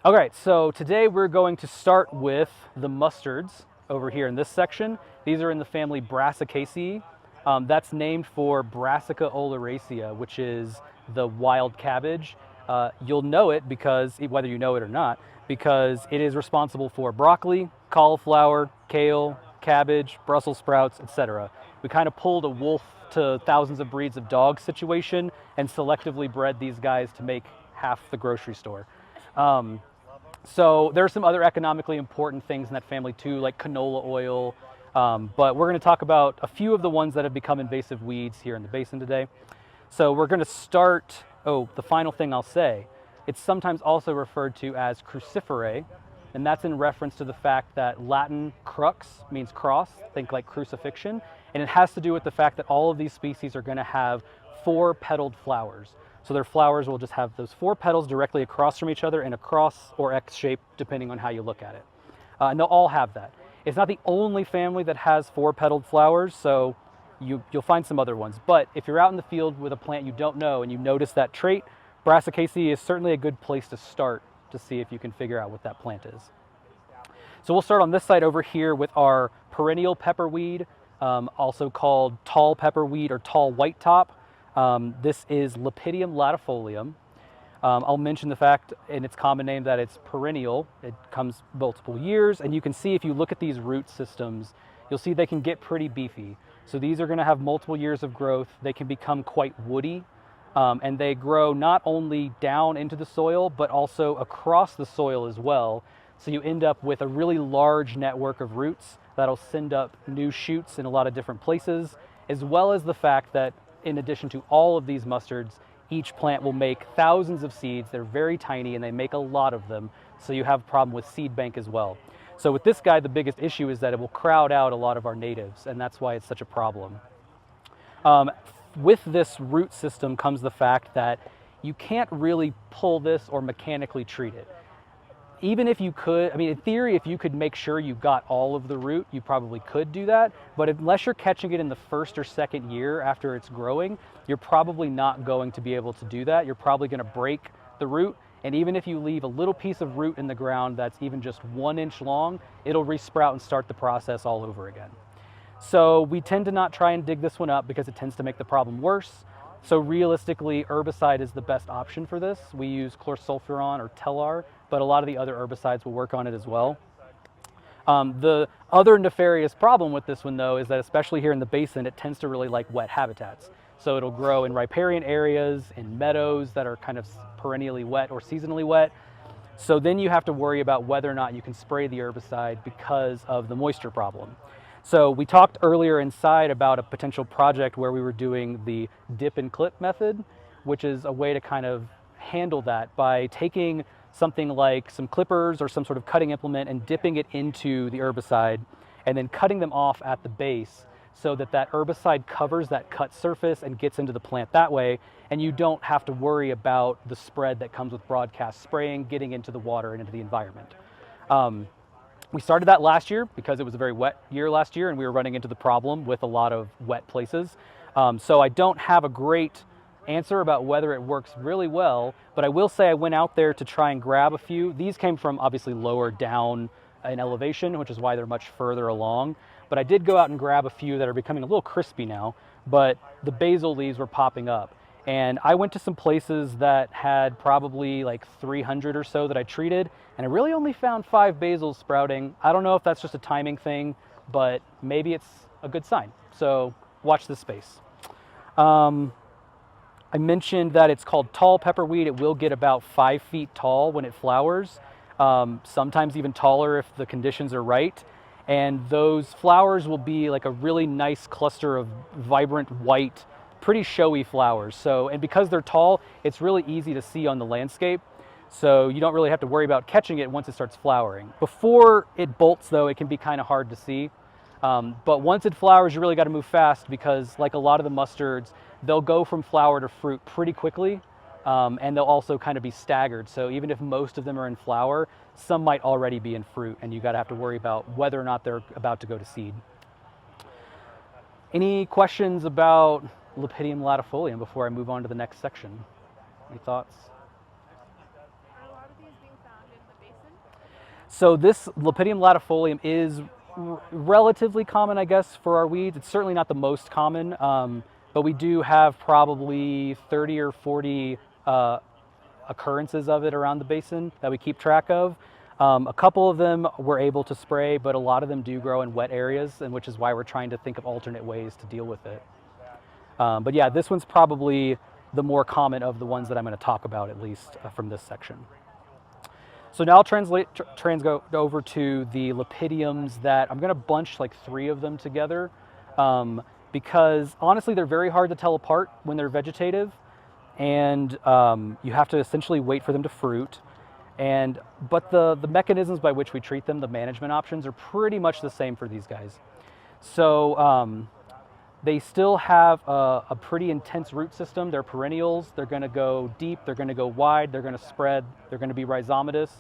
All right, so today we're going to start with the mustards over here in this section. These are in the family Brassicaceae. That's named for Brassica oleracea, which is the wild cabbage. You'll know it because, whether you know it or not, because it is responsible for broccoli, cauliflower, kale, cabbage, Brussels sprouts, etc. We kind of pulled a wolf to thousands of breeds of dogs situation and selectively bred these guys to make half the grocery store. So there are some other economically important things in that family too, like canola oil, but we're going to talk about a few of the ones that have become invasive weeds here in the basin today. So we're going to start, the final thing I'll say, it's sometimes also referred to as cruciferae, and that's in reference to the fact that Latin crux means cross, think like crucifixion, and it has to do with the fact that all of these species are going to have 4 petaled flowers. So their flowers will just have those 4 petals directly across from each other in a cross or X shape, depending on how you look at it. And they'll all have that. It's not the only family that has 4 petaled flowers, so you'll find some other ones. But if you're out in the field with a plant you don't know and you notice that trait, Brassicaceae is certainly a good place to start to see if you can figure out what that plant is. So we'll start on this side over here with our perennial pepperweed, also called tall pepperweed or tall white top. This is Lepidium latifolium. I'll mention the fact in its common name that it's perennial. It comes multiple years, and you can see if you look at these root systems, you'll see they can get pretty beefy. So these are going to have multiple years of growth. They can become quite woody, and they grow not only down into the soil, but also across the soil as well. So you end up with a really large network of roots that'll send up new shoots in a lot of different places, as well as the fact that in addition to all of these mustards, each plant will make thousands of seeds. They're very tiny and they make a lot of them, so you have a problem with seed bank as well. So with this guy, the biggest issue is that it will crowd out a lot of our natives, and that's why it's such a problem. With this root system comes the fact that you can't really pull this or mechanically treat it. Even if you could, I mean, in theory, if you could make sure you got all of the root, you probably could do that. But unless you're catching it in the first or second year after it's growing, you're probably not going to be able to do that. You're probably going to break the root. And even if you leave a little piece of root in the ground that's even just 1 inch long, it'll resprout and start the process all over again. So we tend to not try and dig this one up because it tends to make the problem worse. So realistically, herbicide is the best option for this. We use chlorsulfuron or Telar, but a lot of the other herbicides will work on it as well. The other nefarious problem with this one, though, is that especially here in the basin, it tends to really like wet habitats. So it'll grow in riparian areas, in meadows that are kind of perennially wet or seasonally wet. So then you have to worry about whether or not you can spray the herbicide because of the moisture problem. So we talked earlier inside about a potential project where we were doing the dip and clip method, which is a way to kind of handle that by taking something like some clippers or some sort of cutting implement and dipping it into the herbicide and then cutting them off at the base so that that herbicide covers that cut surface and gets into the plant that way, and you don't have to worry about the spread that comes with broadcast spraying getting into the water and into the environment. We started that last year because it was a very wet year last year and we were running into the problem with a lot of wet places. So I don't have a great answer about whether it works really well, but I will say I went out there to try and grab a few. These came from obviously lower down in elevation, which is why they're much further along. But I did go out and grab a few that are becoming a little crispy now, but the basil leaves were popping up. And I went to some places that had probably like 300 or so that I treated, and I really only found 5 basils sprouting. I don't know if that's just a timing thing, but maybe it's a good sign. So watch this space. I mentioned that it's called tall pepperweed. It will get about 5 feet tall when it flowers, sometimes even taller if the conditions are right. And those flowers will be like a really nice cluster of vibrant white, pretty showy flowers. So, and because they're tall, it's really easy to see on the landscape. So you don't really have to worry about catching it once it starts flowering. Before it bolts though, it can be kind of hard to see. But once it flowers, you really got to move fast because like a lot of the mustards, they'll go from flower to fruit pretty quickly. And they'll also kind of be staggered. So even if most of them are in flower, some might already be in fruit, and you got to have to worry about whether or not they're about to go to seed. Any questions about Lepidium latifolium before I move on to the next section? Any thoughts? Are a lot of these being found in the So this Lepidium latifolium is relatively common, I guess, for our weeds. It's certainly not the most common, but we do have probably 30 or 40 occurrences of it around the basin that we keep track of. A couple of them we're able to spray, but a lot of them do grow in wet areas, and which is why we're trying to think of alternate ways to deal with it. But yeah, this one's probably the more common of the ones that I'm going to talk about, at least from this section. So now I'll go over to the Lepidiums that I'm going to bunch like 3 of them together because honestly they're very hard to tell apart when they're vegetative, and you have to essentially wait for them to fruit. But the mechanisms by which we treat them, the management options, are pretty much the same for these guys. So they still have a pretty intense root system. They're perennials. They're going to go deep. They're going to go wide. They're going to spread. They're going to be rhizomatous.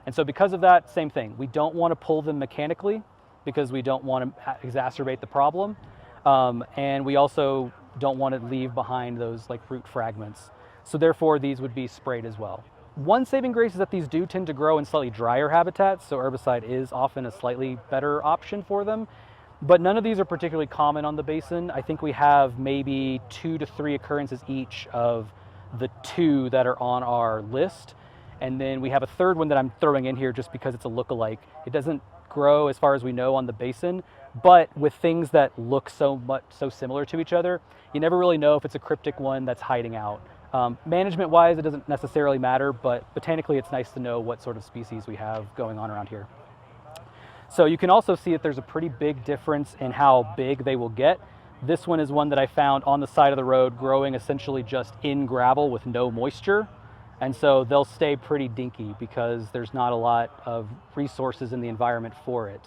And so because of that, same thing. We don't want to pull them mechanically because we don't want to exacerbate the problem. And we also don't want to leave behind those like root fragments. So therefore, these would be sprayed as well. One saving grace is that these do tend to grow in slightly drier habitats, so herbicide is often a slightly better option for them. But none of these are particularly common on the basin. I think we have maybe 2 to 3 occurrences each of the 2 that are on our list. And then we have a third one that I'm throwing in here just because it's a lookalike. It doesn't grow, as far as we know, on the basin, but with things that look so similar to each other, you never really know if it's a cryptic one that's hiding out. Management-wise, it doesn't necessarily matter, but botanically it's nice to know what sort of species we have going on around here. So you can also see that there's a pretty big difference in how big they will get. This one is one that I found on the side of the road growing essentially just in gravel with no moisture. And so they'll stay pretty dinky because there's not a lot of resources in the environment for it.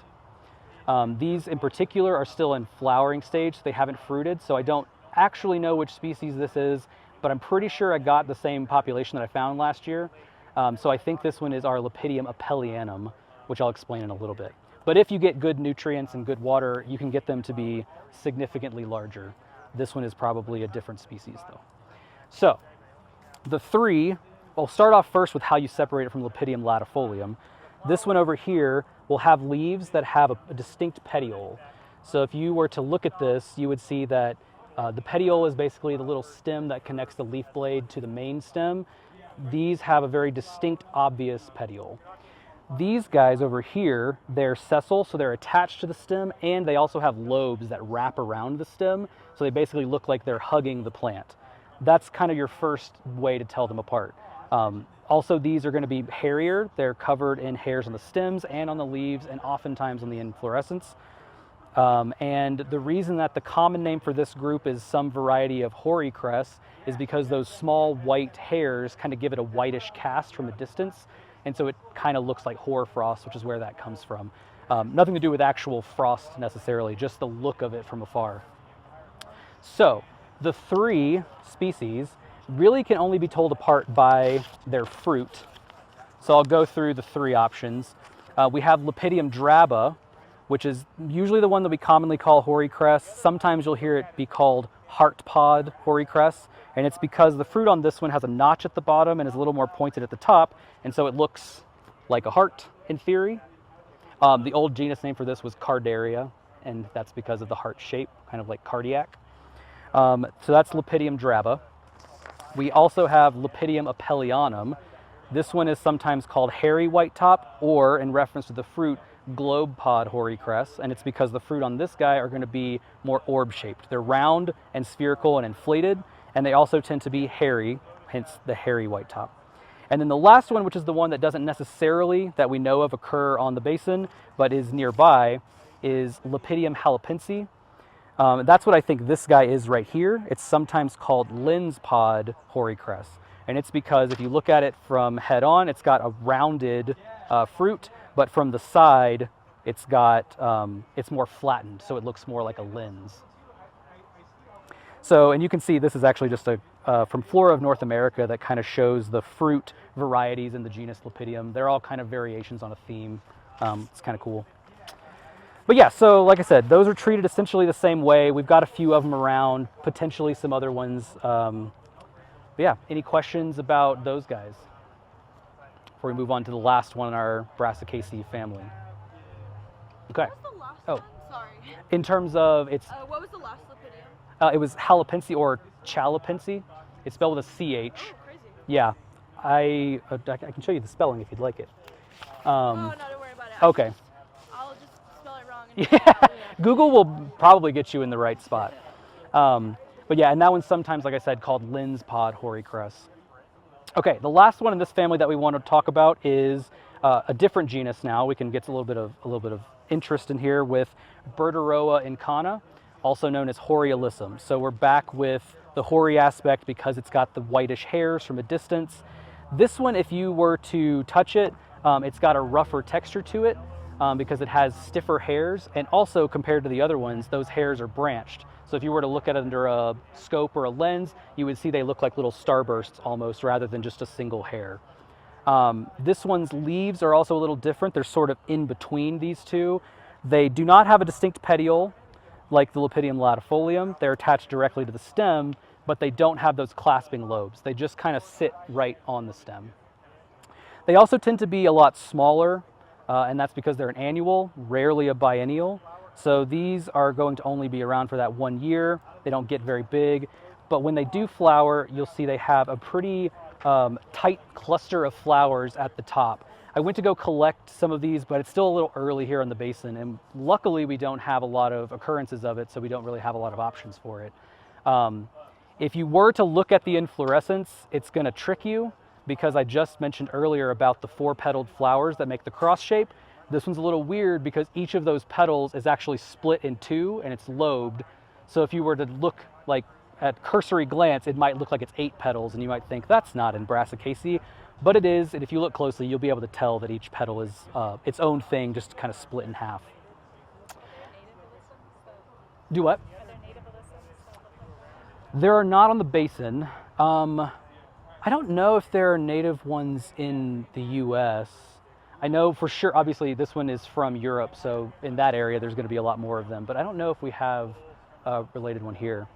These in particular are still in flowering stage. They haven't fruited, so I don't actually know which species this is, but I'm pretty sure I got the same population that I found last year. So I think this one is our Lepidium apellianum, which I'll explain in a little bit. But if you get good nutrients and good water, you can get them to be significantly larger. This one is probably a different species though. So the 3, I'll start off first with how you separate it from Lepidium latifolium. This one over here will have leaves that have a distinct petiole. So if you were to look at this, you would see that the petiole is basically the little stem that connects the leaf blade to the main stem. These have a very distinct, obvious petiole. These guys over here, they're sessile, so they're attached to the stem, and they also have lobes that wrap around the stem, so they basically look like they're hugging the plant. That's kind of your first way to tell them apart. Also, these are going to be hairier. They're covered in hairs on the stems and on the leaves, and oftentimes on the inflorescence. And the reason that the common name for this group is some variety of hoary cress is because those small white hairs kind of give it a whitish cast from a distance. And so it kind of looks like hoarfrost, which is where that comes from. Nothing to do with actual frost necessarily, just the look of it from afar. So the 3 species really can only be told apart by their fruit. So I'll go through the 3 options. We have Lepidium draba, which is usually the one that we commonly call hoary cress. Sometimes you'll hear it be called heart pod hoary cress, and it's because the fruit on this one has a notch at the bottom and is a little more pointed at the top, and so it looks like a heart in theory. The old genus name for this was Cardaria, and that's because of the heart shape, kind of like cardiac. So that's Lepidium draba. We also have Lepidium apellianum. This one is sometimes called hairy white top, or in reference to the fruit, globe pod hoary cress, and it's because the fruit on this guy are going to be more orb shaped. They're round and spherical and inflated, and they also tend to be hairy, hence the hairy white top. And then the last one, which is the one that doesn't necessarily, that we know of, occur on the basin, but is nearby, is Lepidium halepense. That's what I think this guy is right here. It's sometimes called lens pod hoary cress. And it's because if you look at it from head on, it's got a rounded fruit, but from the side, it's more flattened, so it looks more like a lens. So, and you can see this is actually just from Flora of North America that kind of shows the fruit varieties in the genus Lepidium. They're all kind of variations on a theme. It's kind of cool. But yeah, so like I said, those are treated essentially the same way. We've got a few of them around, potentially some other ones. But yeah, any questions about those guys before we move on to the last one in our Brassicaceae family. Okay. What was the last Oh. one? Sorry. In terms of its, What was the last lepidium? it was Halepensi or Chalapensi. It's spelled with a CH. Oh, crazy. Yeah, I can show you the spelling if you'd like it. Oh, no, don't worry about it. Okay. I'll just spell it wrong. Yeah, Google will probably get you in the right spot. But yeah, and that one's sometimes, like I said, called Lynn's pod hoary cress. Okay, the last one in this family that we want to talk about is a different genus now. We can get a little bit of interest in here with Berteroa incana, also known as hoary alyssum. So we're back with the hoary aspect because it's got the whitish hairs from a distance. This one, if you were to touch it, it's got a rougher texture to it because it has stiffer hairs, and also compared to the other ones, those hairs are branched. So if you were to look at it under a scope or a lens, you would see they look like little starbursts almost rather than just a single hair. This one's leaves are also a little different. They're sort of in between these two. They do not have a distinct petiole like the Lepidium latifolium. They're attached directly to the stem, but they don't have those clasping lobes. They just kind of sit right on the stem. They also tend to be a lot smaller, and that's because they're an annual, rarely a biennial. So these are going to only be around for that 1 year. They don't get very big, but when they do flower, you'll see they have a pretty tight cluster of flowers at the top. I went to go collect some of these, but it's still a little early here in the basin, and luckily we don't have a lot of occurrences of it, so we don't really have a lot of options for it. If you were to look at the inflorescence, it's going to trick you because I just mentioned earlier about the 4-petaled flowers that make the cross shape. This one's a little weird because each of those petals is actually split in 2 and it's lobed. So if you were to look like at cursory glance, it might look like it's 8 petals and you might think that's not in Brassicaceae, but it is. And if you look closely, you'll be able to tell that each petal is its own thing, just kind of split in half. Do what? Are there native alyssums? There are not on the basin. I don't know if there are native ones in the US. I know for sure, obviously this one is from Europe, so in that area there's going to be a lot more of them, but I don't know if we have a related one here.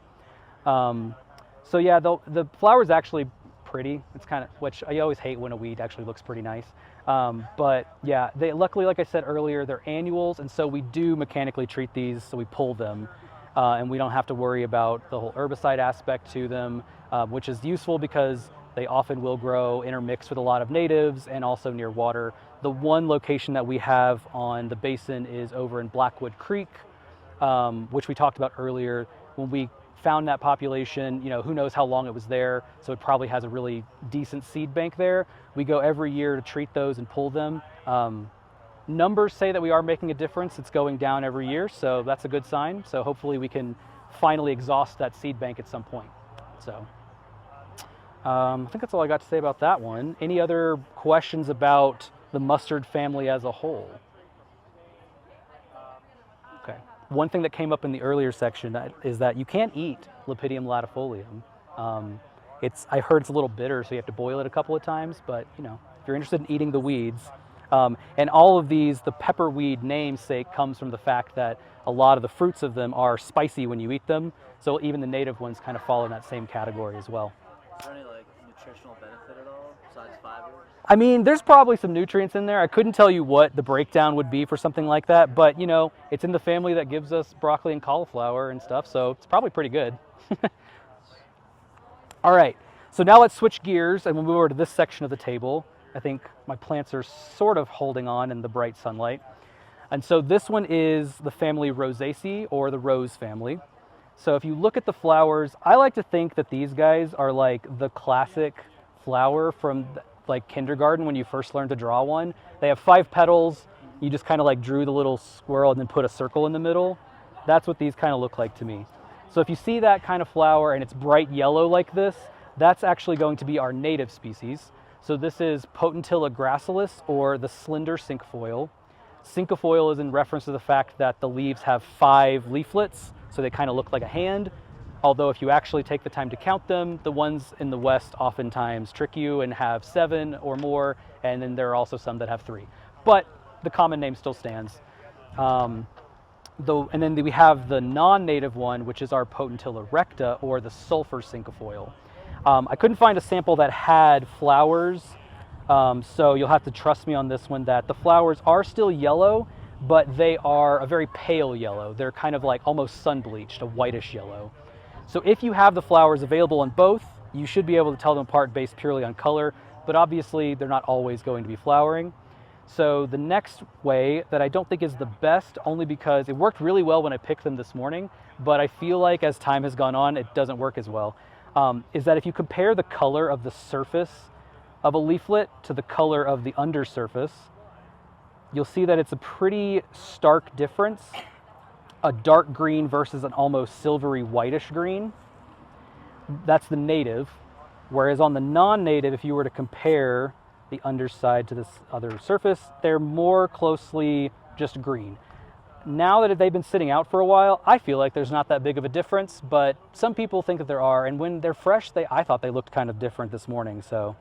So yeah, the flower's actually pretty. It's kind of, which I always hate when a weed actually looks pretty nice. But yeah, they luckily, like I said earlier, they're annuals, and so we do mechanically treat these, so we pull them, and we don't have to worry about the whole herbicide aspect to them, which is useful because they often will grow intermixed with a lot of natives and also near water. The one location that we have on the basin is over in Blackwood Creek, which we talked about earlier. When we found that population, you know, who knows how long it was there, so it probably has a really decent seed bank there. We go every year to treat those and pull them. Numbers say that we are making a difference. It's going down every year, so that's a good sign. So hopefully we can finally exhaust that seed bank at some point. So I think that's all I got to say about that one. Any other questions about the mustard family as a whole? Okay. One thing that came up in the earlier section is that you can't eat Lepidium latifolium. I heard it's a little bitter, so you have to boil it a couple of times, but you know, if you're interested in eating the weeds, and all of these, the pepperweed namesake comes from the fact that a lot of the fruits of them are spicy when you eat them, so even the native ones kind of fall in that same category as well. Is there any like nutritional benefit at all besides fiber? I mean, there's probably some nutrients in there. I couldn't tell you what the breakdown would be for something like that, but you know, it's in the family that gives us broccoli and cauliflower and stuff, so it's probably pretty good. All right, so now let's switch gears and we'll move over to this section of the table. I think my plants are sort of holding on in the bright sunlight. And so this one is the family Rosaceae, or the rose family. So if you look at the flowers, I like to think that these guys are like the classic flower from like kindergarten when you first learned to draw one. They have 5 petals. You just kind of like drew the little squirrel and then put a circle in the middle. That's what these kind of look like to me. So if you see that kind of flower and it's bright yellow like this, that's actually going to be our native species. So this is Potentilla gracilis, or the slender cinquefoil. Cinquefoil is in reference to the fact that the leaves have 5 leaflets, so they kind of look like a hand. Although if you actually take the time to count them, the ones in the West oftentimes trick you and have 7 or more, and then there are also some that have 3. But the common name still stands. And then we have the non-native one, which is our Potentilla recta, or the sulphur cinquefoil. I couldn't find a sample that had flowers So you'll have to trust me on this one that the flowers are still yellow, but they are a very pale yellow. They're kind of like almost sun bleached, a whitish yellow. So if you have the flowers available in both, you should be able to tell them apart based purely on color, but obviously they're not always going to be flowering. So the next way that I don't think is the best, only because it worked really well when I picked them this morning, but I feel like as time has gone on, it doesn't work as well, is that if you compare the color of the surface of a leaflet to the color of the undersurface, you'll see that it's a pretty stark difference. A dark green versus an almost silvery whitish green. That's the native. Whereas on the non-native, if you were to compare the underside to this other surface, they're more closely just green. Now that they've been sitting out for a while, I feel like there's not that big of a difference, but some people think that there are, and when they're fresh, I thought they looked kind of different this morning. So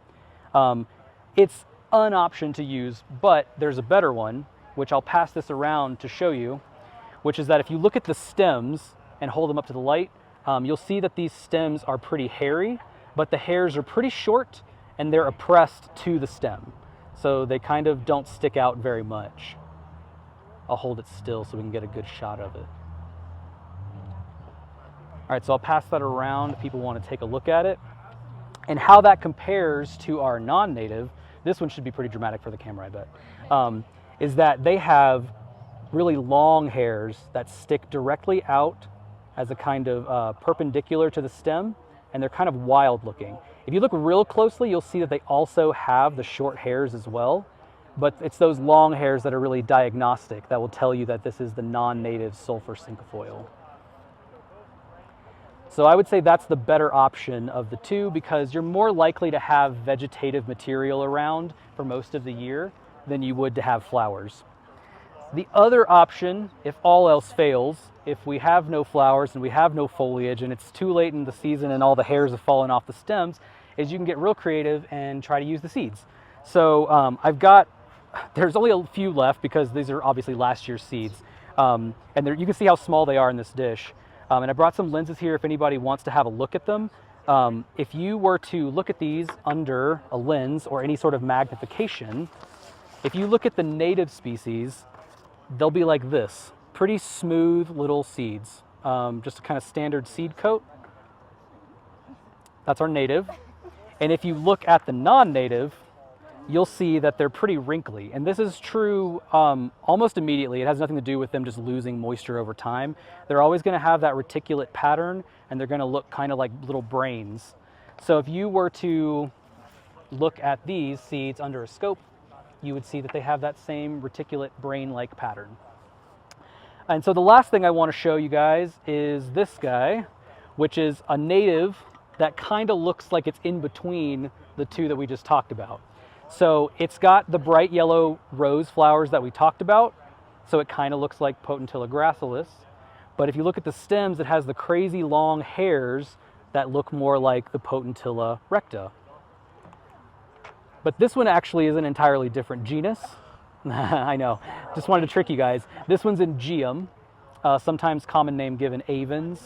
it's an option to use, but there's a better one, which I'll pass this around to show you, which is that if you look at the stems and hold them up to the light, you'll see that these stems are pretty hairy, but the hairs are pretty short and they're oppressed to the stem. So they kind of don't stick out very much. I'll hold it still so we can get a good shot of it. All right, so I'll pass that around if people want to take a look at it. And how that compares to our non-native, this one should be pretty dramatic for the camera, I bet, is that they have really long hairs that stick directly out as a kind of perpendicular to the stem, and they're kind of wild looking. If you look real closely, you'll see that they also have the short hairs as well, but it's those long hairs that are really diagnostic that will tell you that this is the non-native sulphur cinquefoil. So I would say that's the better option of the two because you're more likely to have vegetative material around for most of the year than you would to have flowers. The other option, if all else fails, if we have no flowers and we have no foliage and it's too late in the season and all the hairs have fallen off the stems, is you can get real creative and try to use the seeds. So there's only a few left because these are obviously last year's seeds. And you can see how small they are in this dish. And I brought some lenses here if anybody wants to have a look at them. If you were to look at these under a lens or any sort of magnification, if you look at the native species, they'll be like this, pretty smooth little seeds, just a kind of standard seed coat. That's our native. And if you look at the non-native, you'll see that they're pretty wrinkly. And this is true almost immediately. It has nothing to do with them just losing moisture over time. They're always gonna have that reticulate pattern and they're gonna look kind of like little brains. So if you were to look at these seeds under a scope, you would see that they have that same reticulate brain-like pattern. And so the last thing I want to show you guys is this guy, which is a native that kind of looks like it's in between the two that we just talked about. So it's got the bright yellow rose flowers that we talked about, so it kind of looks like Potentilla gracilis. But if you look at the stems, it has the crazy long hairs that look more like the Potentilla recta. But this one actually is an entirely different genus. I know, just wanted to trick you guys. This one's in Geum, sometimes common name given avens.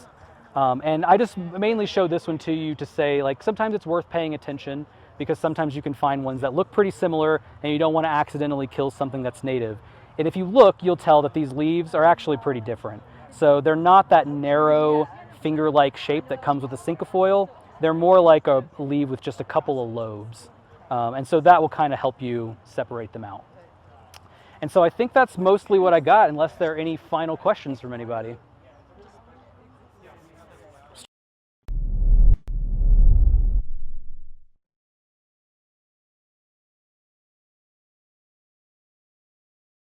And I just mainly show this one to you to say, like, sometimes it's worth paying attention because sometimes you can find ones that look pretty similar and you don't want to accidentally kill something that's native. And if you look, you'll tell that these leaves are actually pretty different. So they're not that narrow finger-like shape that comes with a cinquefoil. They're more like a leaf with just a couple of lobes. And so that will kind of help you separate them out. And so I think that's mostly what I got, unless there are any final questions from anybody.